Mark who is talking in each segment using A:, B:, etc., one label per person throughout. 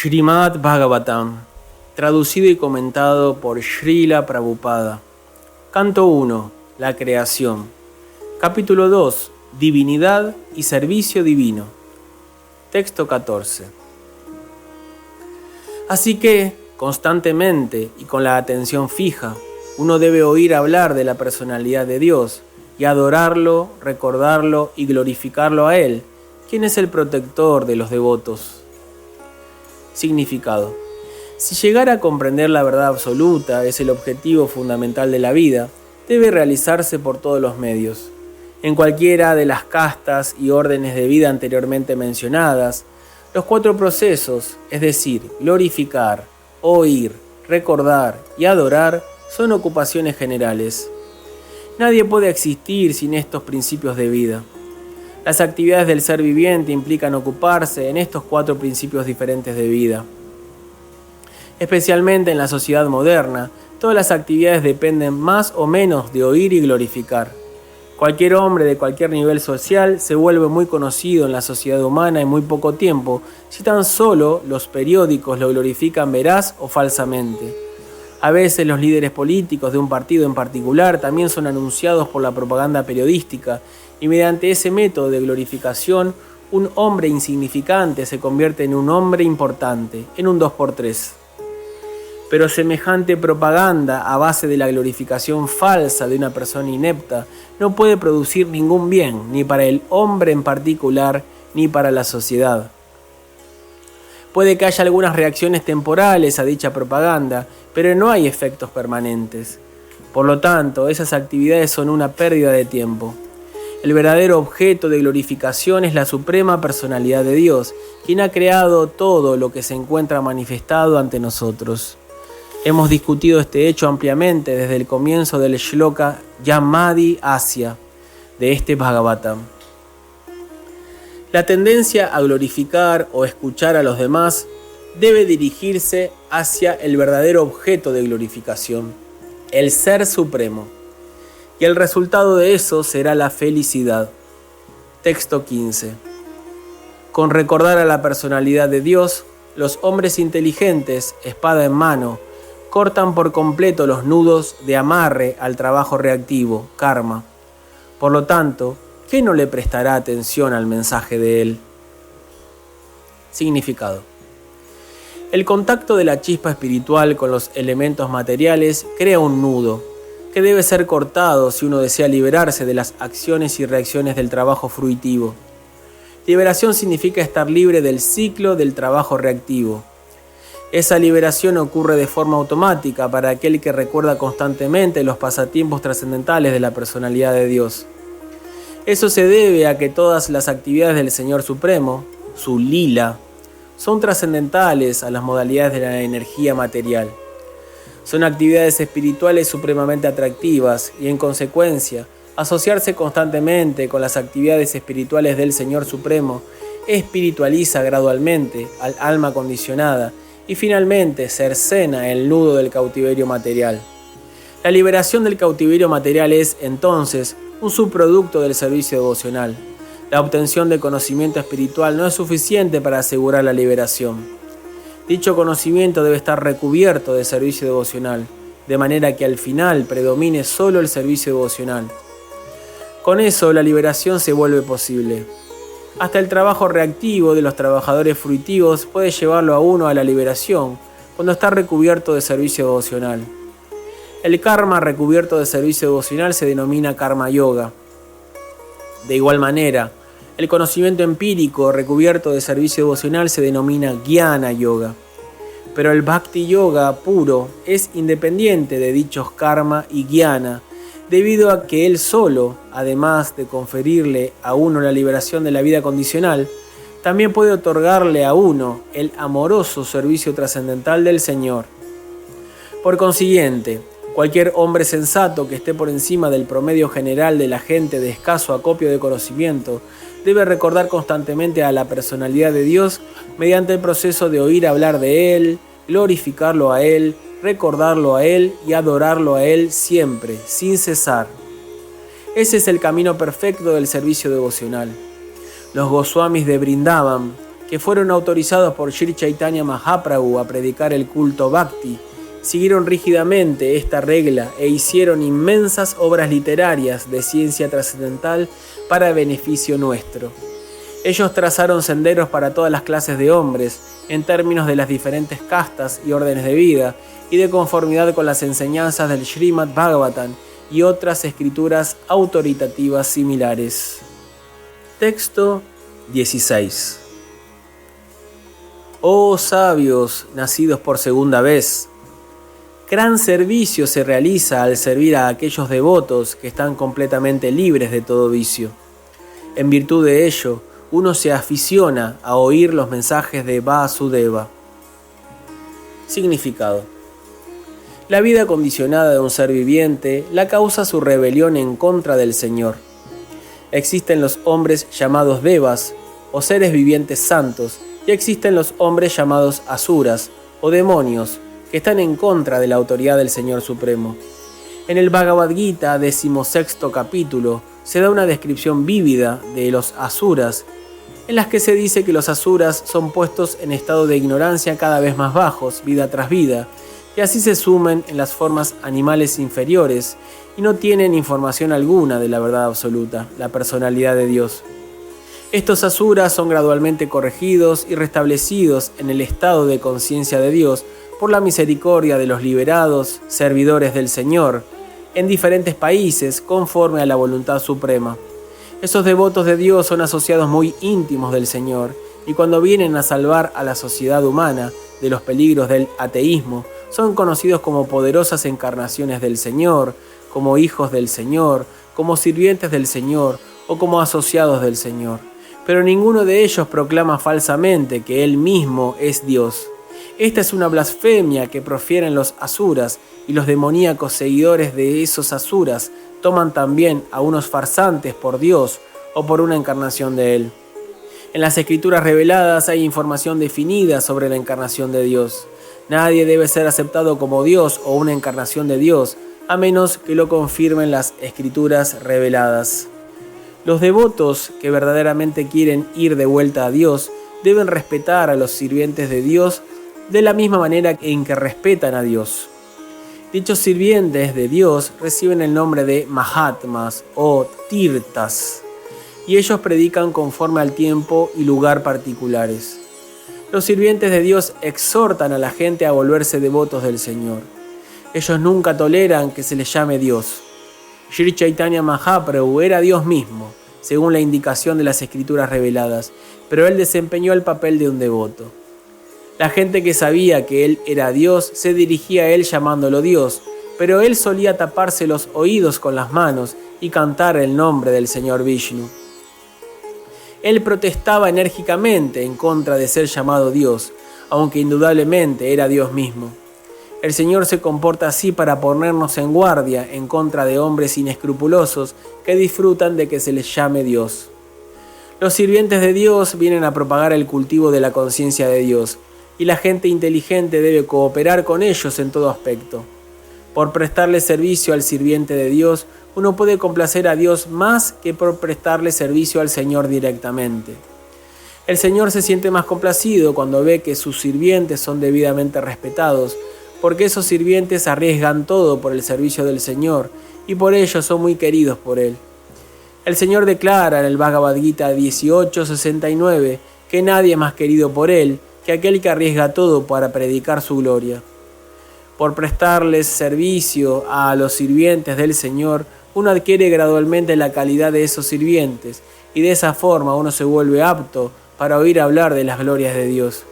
A: Srimad Bhagavatam, traducido y comentado por Srila Prabhupada. Canto 1. La creación. Capítulo 2. Divinidad y servicio divino. Texto 14. Así que, constantemente y con la atención fija, uno debe oír hablar de la personalidad de Dios y adorarlo, recordarlo y glorificarlo a Él, quien es el protector de los devotos. Significado. Si llegar a comprender la verdad absoluta es el objetivo fundamental de la vida, debe realizarse por todos los medios. En cualquiera de las castas y órdenes de vida anteriormente mencionadas, los 4 procesos, es decir, glorificar, oír, recordar y adorar, son ocupaciones generales. Nadie puede existir sin estos principios de vida. Las actividades del ser viviente implican ocuparse en estos 4 principios diferentes de vida. Especialmente en la sociedad moderna, todas las actividades dependen más o menos de oír y glorificar. Cualquier hombre de cualquier nivel social se vuelve muy conocido en la sociedad humana en muy poco tiempo, si tan solo los periódicos lo glorifican veraz o falsamente. A veces los líderes políticos de un partido en particular también son anunciados por la propaganda periodística, y mediante ese método de glorificación, un hombre insignificante se convierte en un hombre importante, en un 2x3. Pero semejante propaganda a base de la glorificación falsa de una persona inepta no puede producir ningún bien, ni para el hombre en particular, ni para la sociedad. Puede que haya algunas reacciones temporales a dicha propaganda, pero no hay efectos permanentes. Por lo tanto, esas actividades son una pérdida de tiempo. El verdadero objeto de glorificación es la suprema personalidad de Dios, quien ha creado todo lo que se encuentra manifestado ante nosotros. Hemos discutido este hecho ampliamente desde el comienzo del Shloka Yamadi Asya de este Bhagavatam. La tendencia a glorificar o escuchar a los demás debe dirigirse hacia el verdadero objeto de glorificación, el Ser Supremo. Y el resultado de eso será la felicidad. Texto 15. Con recordar a la personalidad de Dios, los hombres inteligentes, espada en mano, cortan por completo los nudos de amarre al trabajo reactivo, karma. Por lo tanto, ¿qué no le prestará atención al mensaje de él? Significado. El contacto de la chispa espiritual con los elementos materiales crea un nudo, que debe ser cortado si uno desea liberarse de las acciones y reacciones del trabajo fruitivo. Liberación significa estar libre del ciclo del trabajo reactivo. Esa liberación ocurre de forma automática para aquel que recuerda constantemente los pasatiempos trascendentales de la personalidad de Dios. Eso se debe a que todas las actividades del Señor Supremo, su lila, son trascendentales a las modalidades de la energía material. Son actividades espirituales supremamente atractivas y, en consecuencia, asociarse constantemente con las actividades espirituales del Señor Supremo espiritualiza gradualmente al alma condicionada y finalmente cercena el nudo del cautiverio material. La liberación del cautiverio material es, entonces, un subproducto del servicio devocional. La obtención de conocimiento espiritual no es suficiente para asegurar la liberación. Dicho conocimiento debe estar recubierto de servicio devocional, de manera que al final predomine solo el servicio devocional. Con eso, la liberación se vuelve posible. Hasta el trabajo reactivo de los trabajadores fruitivos puede llevarlo a uno a la liberación cuando está recubierto de servicio devocional. El karma recubierto de servicio devocional se denomina karma yoga. De igual manera, el conocimiento empírico recubierto de servicio devocional se denomina Jnana Yoga. Pero el Bhakti Yoga puro es independiente de dichos karma y jnana, debido a que él solo, además de conferirle a uno la liberación de la vida condicional, también puede otorgarle a uno el amoroso servicio trascendental del Señor. Por consiguiente, cualquier hombre sensato que esté por encima del promedio general de la gente de escaso acopio de conocimiento debe recordar constantemente a la personalidad de Dios mediante el proceso de oír hablar de Él, glorificarlo a Él, recordarlo a Él y adorarlo a Él siempre, sin cesar. Ese es el camino perfecto del servicio devocional. Los Goswamis de Vrindavan, que fueron autorizados por Sri Chaitanya Mahaprabhu a predicar el culto Bhakti, siguieron rígidamente esta regla e hicieron inmensas obras literarias de ciencia trascendental para beneficio nuestro. Ellos trazaron senderos para todas las clases de hombres, en términos de las diferentes castas y órdenes de vida, y de conformidad con las enseñanzas del Srimad Bhagavatam y otras escrituras autoritativas similares. Texto 16. Oh sabios, nacidos por segunda vez, gran servicio se realiza al servir a aquellos devotos que están completamente libres de todo vicio. En virtud de ello, uno se aficiona a oír los mensajes de Vasudeva. Significado. La vida condicionada de un ser viviente la causa su rebelión en contra del Señor. Existen los hombres llamados devas, o seres vivientes santos, y existen los hombres llamados asuras, o demonios, que están en contra de la autoridad del Señor Supremo. En el Bhagavad Gita, 16º capítulo, se da una descripción vívida de los asuras, en las que se dice que los asuras son puestos en estado de ignorancia cada vez más bajos, vida tras vida, y así se sumen en las formas animales inferiores y no tienen información alguna de la verdad absoluta, la personalidad de Dios. Estos asuras son gradualmente corregidos y restablecidos en el estado de conciencia de Dios por la misericordia de los liberados, servidores del Señor, en diferentes países conforme a la voluntad suprema. Esos devotos de Dios son asociados muy íntimos del Señor, y cuando vienen a salvar a la sociedad humana de los peligros del ateísmo, son conocidos como poderosas encarnaciones del Señor, como hijos del Señor, como sirvientes del Señor o como asociados del Señor. Pero ninguno de ellos proclama falsamente que Él mismo es Dios. Esta es una blasfemia que profieren los asuras, y los demoníacos seguidores de esos asuras toman también a unos farsantes por Dios o por una encarnación de Él. En las escrituras reveladas hay información definida sobre la encarnación de Dios. Nadie debe ser aceptado como Dios o una encarnación de Dios, a menos que lo confirmen las escrituras reveladas. Los devotos que verdaderamente quieren ir de vuelta a Dios deben respetar a los sirvientes de Dios de la misma manera en que respetan a Dios. Dichos sirvientes de Dios reciben el nombre de Mahatmas o Tirtas, y ellos predican conforme al tiempo y lugar particulares. Los sirvientes de Dios exhortan a la gente a volverse devotos del Señor. Ellos nunca toleran que se les llame Dios. Sri Chaitanya Mahaprabhu era Dios mismo, según la indicación de las escrituras reveladas, pero él desempeñó el papel de un devoto. La gente que sabía que él era Dios se dirigía a él llamándolo Dios, pero él solía taparse los oídos con las manos y cantar el nombre del Señor Vishnu. Él protestaba enérgicamente en contra de ser llamado Dios, aunque indudablemente era Dios mismo. El Señor se comporta así para ponernos en guardia en contra de hombres inescrupulosos que disfrutan de que se les llame Dios. Los sirvientes de Dios vienen a propagar el cultivo de la conciencia de Dios, y la gente inteligente debe cooperar con ellos en todo aspecto. Por prestarle servicio al sirviente de Dios, uno puede complacer a Dios más que por prestarle servicio al Señor directamente. El Señor se siente más complacido cuando ve que sus sirvientes son debidamente respetados, porque esos sirvientes arriesgan todo por el servicio del Señor y por ello son muy queridos por Él. El Señor declara en el Bhagavad Gita 18:69 que nadie es más querido por Él que aquel que arriesga todo para predicar su gloria. Por prestarles servicio a los sirvientes del Señor, uno adquiere gradualmente la calidad de esos sirvientes, y de esa forma uno se vuelve apto para oír hablar de las glorias de Dios.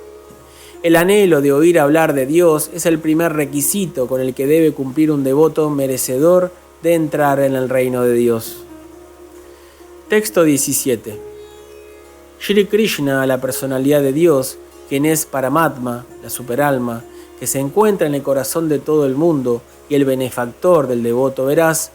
A: El anhelo de oír hablar de Dios es el primer requisito con el que debe cumplir un devoto merecedor de entrar en el reino de Dios. Texto 17. Shri Krishna, la personalidad de Dios, quien es Paramatma, la superalma, que se encuentra en el corazón de todo el mundo y el benefactor del devoto veraz,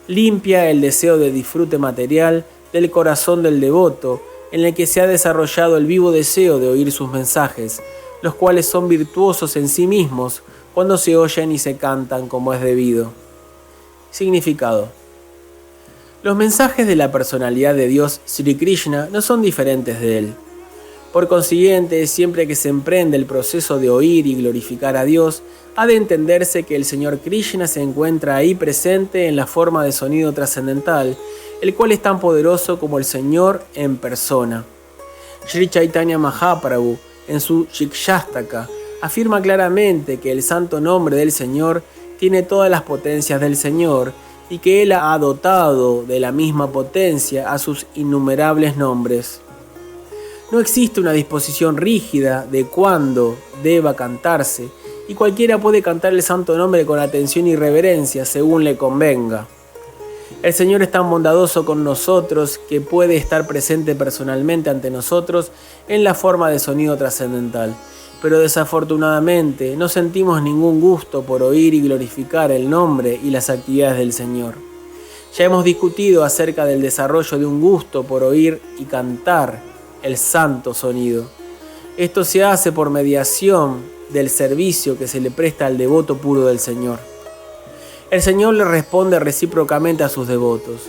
A: limpia el deseo de disfrute material del corazón del devoto, en el que se ha desarrollado el vivo deseo de oír sus mensajes, los cuales son virtuosos en sí mismos cuando se oyen y se cantan como es debido. Significado. Los mensajes de la personalidad de Dios Sri Krishna no son diferentes de él. Por consiguiente, siempre que se emprende el proceso de oír y glorificar a Dios, ha de entenderse que el Señor Krishna se encuentra ahí presente en la forma de sonido trascendental, el cual es tan poderoso como el Señor en persona. Sri Chaitanya Mahaprabhu, en su Shikshastaka, afirma claramente que el santo nombre del Señor tiene todas las potencias del Señor y que Él ha dotado de la misma potencia a sus innumerables nombres. No existe una disposición rígida de cuándo deba cantarse, y cualquiera puede cantar el santo nombre con atención y reverencia según le convenga. El Señor es tan bondadoso con nosotros que puede estar presente personalmente ante nosotros en la forma de sonido trascendental, pero desafortunadamente no sentimos ningún gusto por oír y glorificar el nombre y las actividades del Señor. Ya hemos discutido acerca del desarrollo de un gusto por oír y cantar el santo sonido. Esto se hace por mediación del servicio que se le presta al devoto puro del Señor. El Señor le responde recíprocamente a sus devotos.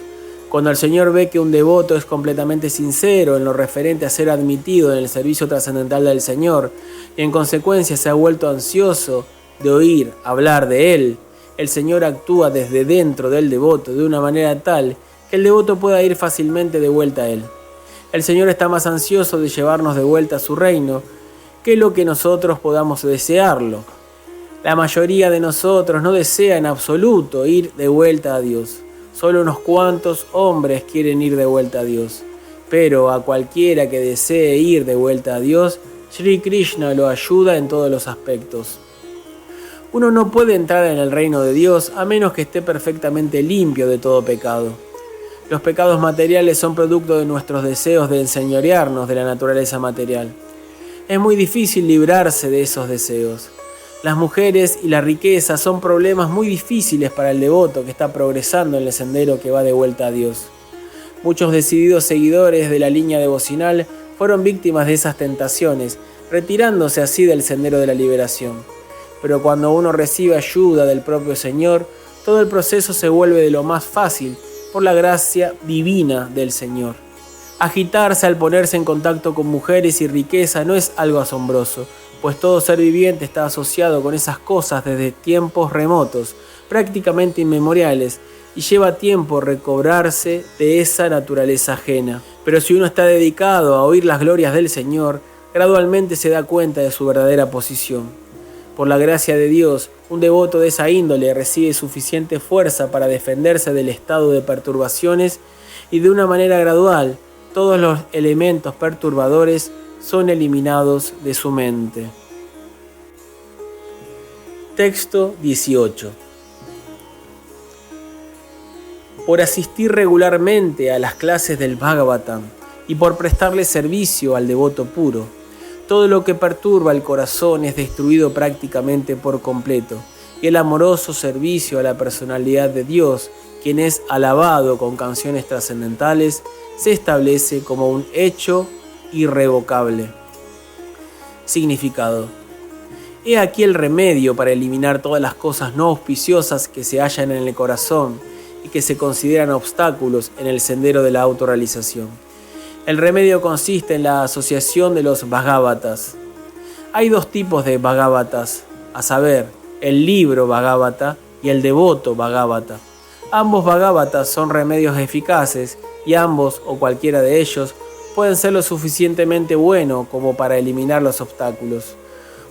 A: Cuando el Señor ve que un devoto es completamente sincero en lo referente a ser admitido en el servicio trascendental del Señor y en consecuencia se ha vuelto ansioso de oír hablar de Él, el Señor actúa desde dentro del devoto de una manera tal que el devoto pueda ir fácilmente de vuelta a Él. El Señor está más ansioso de llevarnos de vuelta a su reino que lo que nosotros podamos desearlo. La mayoría de nosotros no desea en absoluto ir de vuelta a Dios. Solo unos cuantos hombres quieren ir de vuelta a Dios. Pero a cualquiera que desee ir de vuelta a Dios, Sri Krishna lo ayuda en todos los aspectos. Uno no puede entrar en el reino de Dios a menos que esté perfectamente limpio de todo pecado. Los pecados materiales son producto de nuestros deseos de enseñorearnos de la naturaleza material. Es muy difícil librarse de esos deseos. Las mujeres y la riqueza son problemas muy difíciles para el devoto que está progresando en el sendero que va de vuelta a Dios. Muchos decididos seguidores de la línea devocional fueron víctimas de esas tentaciones, retirándose así del sendero de la liberación. Pero cuando uno recibe ayuda del propio Señor, todo el proceso se vuelve de lo más fácil por la gracia divina del Señor. Agitarse al ponerse en contacto con mujeres y riqueza no es algo asombroso, pues todo ser viviente está asociado con esas cosas desde tiempos remotos, prácticamente inmemoriales, y lleva tiempo recobrarse de esa naturaleza ajena. Pero si uno está dedicado a oír las glorias del Señor, gradualmente se da cuenta de su verdadera posición. Por la gracia de Dios, un devoto de esa índole recibe suficiente fuerza para defenderse del estado de perturbaciones y de una manera gradual, todos los elementos perturbadores son eliminados de su mente. Texto 18. Por asistir regularmente a las clases del Bhagavatam y por prestarle servicio al devoto puro, todo lo que perturba el corazón es destruido prácticamente por completo, y el amoroso servicio a la personalidad de Dios, quien es alabado con canciones trascendentales, se establece como un hecho irrevocable. Significado. He aquí el remedio para eliminar todas las cosas no auspiciosas que se hallan en el corazón y que se consideran obstáculos en el sendero de la autorrealización. El remedio consiste en la asociación de los Bhagavatas. Hay dos tipos de Bhagavatas, a saber, el libro Bhagavata y el devoto Bhagavata. Ambos Bhagavatas son remedios eficaces y ambos o cualquiera de ellos pueden ser lo suficientemente bueno como para eliminar los obstáculos.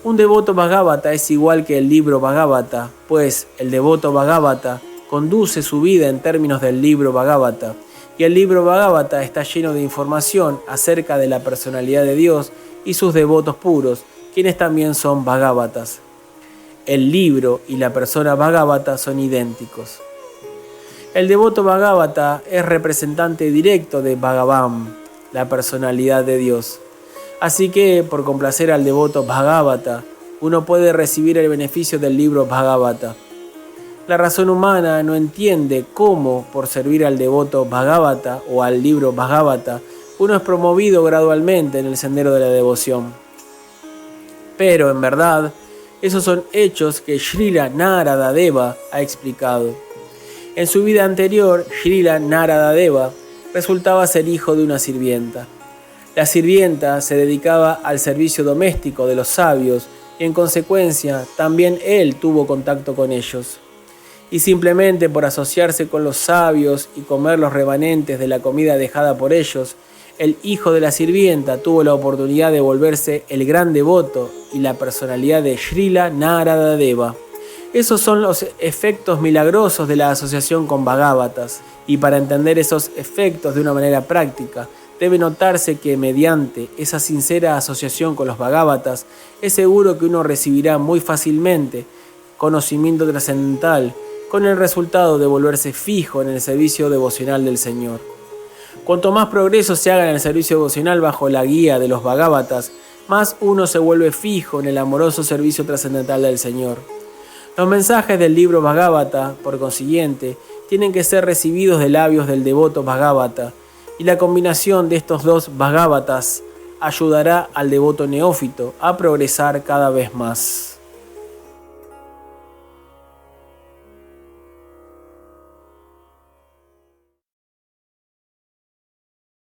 A: Un devoto Bhagavata es igual que el libro Bhagavata, pues el devoto Bhagavata conduce su vida en términos del libro Bhagavata, y el libro Bhagavata está lleno de información acerca de la personalidad de Dios y sus devotos puros, quienes también son Bhagavatas. El libro y la persona Bhagavata son idénticos. El devoto Bhagavata es representante directo de Bhagavan, la personalidad de Dios. Así que, por complacer al devoto Bhagavata, uno puede recibir el beneficio del libro Bhagavata. La razón humana no entiende cómo, por servir al devoto Bhagavata o al libro Bhagavata, uno es promovido gradualmente en el sendero de la devoción. Pero, en verdad, esos son hechos que Srila Narada Deva ha explicado. En su vida anterior, Srila Narada Deva resultaba ser hijo de una sirvienta. La sirvienta se dedicaba al servicio doméstico de los sabios y en consecuencia también él tuvo contacto con ellos. Y simplemente por asociarse con los sabios y comer los remanentes de la comida dejada por ellos, el hijo de la sirvienta tuvo la oportunidad de volverse el gran devoto y la personalidad de Srila Narada Deva. Esos son los efectos milagrosos de la asociación con Bhagavatas, y para entender esos efectos de una manera práctica, debe notarse que mediante esa sincera asociación con los Bhagavatas, es seguro que uno recibirá muy fácilmente conocimiento trascendental, con el resultado de volverse fijo en el servicio devocional del Señor. Cuanto más progreso se haga en el servicio devocional bajo la guía de los Bhagavatas, más uno se vuelve fijo en el amoroso servicio trascendental del Señor. Los mensajes del libro Bhagavata, por consiguiente, tienen que ser recibidos de labios del devoto Bhagavata, y la combinación de estos dos Bhagavatas ayudará al devoto neófito a progresar cada vez más.